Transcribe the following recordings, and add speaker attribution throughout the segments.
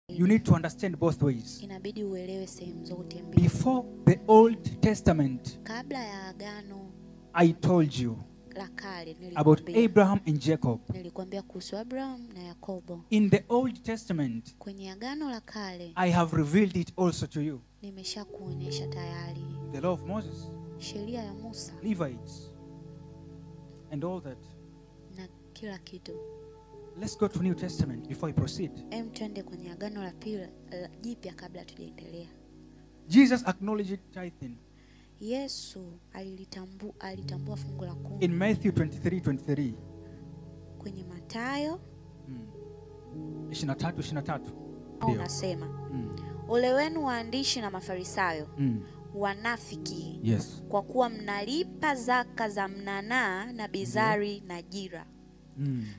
Speaker 1: You need to understand both ways.
Speaker 2: Inabidi uelewe sehemu zote mbili.
Speaker 1: Before the Old Testament,
Speaker 2: Kabla ya agano
Speaker 1: I told you
Speaker 2: la kale
Speaker 1: about Abraham and Jacob.
Speaker 2: Nilikwambia kuhusu Abraham na Yakobo.
Speaker 1: In the Old Testament,
Speaker 2: Kwenye agano la kale
Speaker 1: I have revealed it also to you.
Speaker 2: Nimeshakuonyesha tayari.
Speaker 1: The law of Moses,
Speaker 2: sheria ya Musa,
Speaker 1: Levites, and all that.
Speaker 2: Na kila kitu.
Speaker 1: Let's go to New Testament before we proceed.
Speaker 2: Twende kwenye agano la pili jipya kabla tujaendelea.
Speaker 1: Jesus acknowledged tithing.
Speaker 2: Yesu alitambua fungu la 10.
Speaker 1: In Matthew 23:23.
Speaker 2: Kwenye Mathayo
Speaker 1: 23:23.
Speaker 2: Unasema, ole wenu waandishi na Mafarisayo, wanafiki,
Speaker 1: yes,
Speaker 2: kwa kuwa mnalipa zaka za mnanaa na bizari na jira.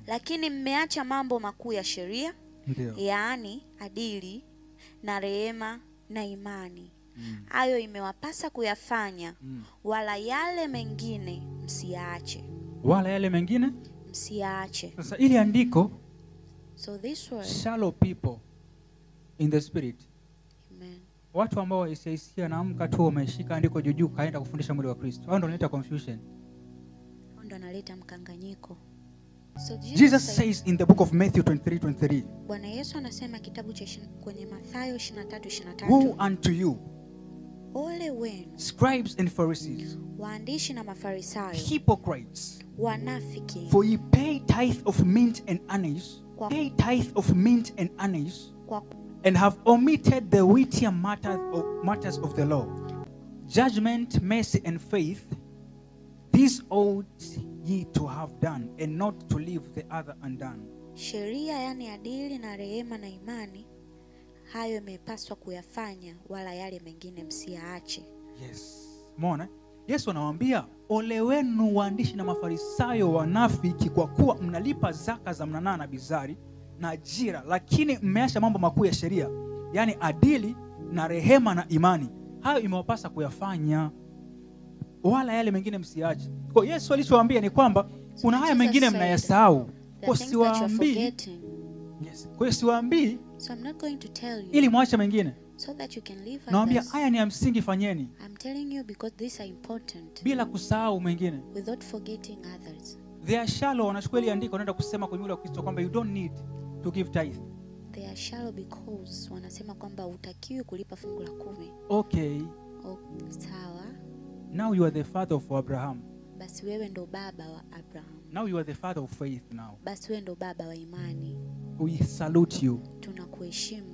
Speaker 2: Lakini mmeacha mambo makuu ya sheria, yaani adili na rehema na imani. Hayo imewapasa kuyafanya, wala yale mengine msiache.
Speaker 1: Wala yale mengine
Speaker 2: msiache.
Speaker 1: Sasa ili andiko,
Speaker 2: so this word,
Speaker 1: shallow people in the spirit.
Speaker 2: Amen.
Speaker 1: Watu ambao waisikia naamka tu wameshika andiko juu kaenda kufundisha mwili wa Kristo. Hao ndio wanaleta confusion.
Speaker 2: Hao ndio wanaleta mkanganyiko.
Speaker 1: So Jesus says in the book of Matthew 23:23.
Speaker 2: Bwana Yesu anasema kitabu cha kwenye Mathayo 23:23.
Speaker 1: Woe unto you,
Speaker 2: ole wenu,
Speaker 1: scribes and Pharisees,
Speaker 2: waandishi na Mafarisayo,
Speaker 1: hypocrites,
Speaker 2: wanafiki,
Speaker 1: for ye pay tithe of mint and anise, and have omitted the weightier matters of the law, judgment, mercy, and faith. These ought ye to have done, and not to leave the other undone.
Speaker 2: Sheria, yani adili na rehema na imani, hayo imepaswa kuyafanya, wala yale mengine msiaache.
Speaker 1: Yes. Umeona? Yesu anawaambia, ole wenu waandishi na Mafarisayo wanafiki, kwa kuwa mnalipa zaka za mnanaa na bizari na ajira, lakini mmeacha mambo makuu ya sheria, yani adili na rehema na imani. Hayo imewapasa kuyafanya, wala yale mengine msiache. Kwa Yesu alichowaambia ni kwamba kuna haya mengine mnayasahau. Kwa siwaambii. Yes. Kwa siwaambii,
Speaker 2: so I'm not going to tell you,
Speaker 1: ili muache mengine.
Speaker 2: So that you can live.
Speaker 1: Naambia haya ni ya msingi, fanyeni.
Speaker 2: I'm telling you because these are important.
Speaker 1: Bila kusahau mengine.
Speaker 2: Without forgetting others.
Speaker 1: They are shallow, wanachukua ile andiko wanaenda kusema kwa mwili wa Kristo kwamba you don't need to give tithe.
Speaker 2: They are shallow because wanasema kwamba utakiwi kulipa fungu la 10.
Speaker 1: Okay.
Speaker 2: Sawa.
Speaker 1: Now you are the father of Abraham.
Speaker 2: Basi wewe ndo baba wa Abraham.
Speaker 1: Now you are the father of faith now.
Speaker 2: Basi wewe ndo baba wa imani.
Speaker 1: We salute you.
Speaker 2: Tunakuheshimu.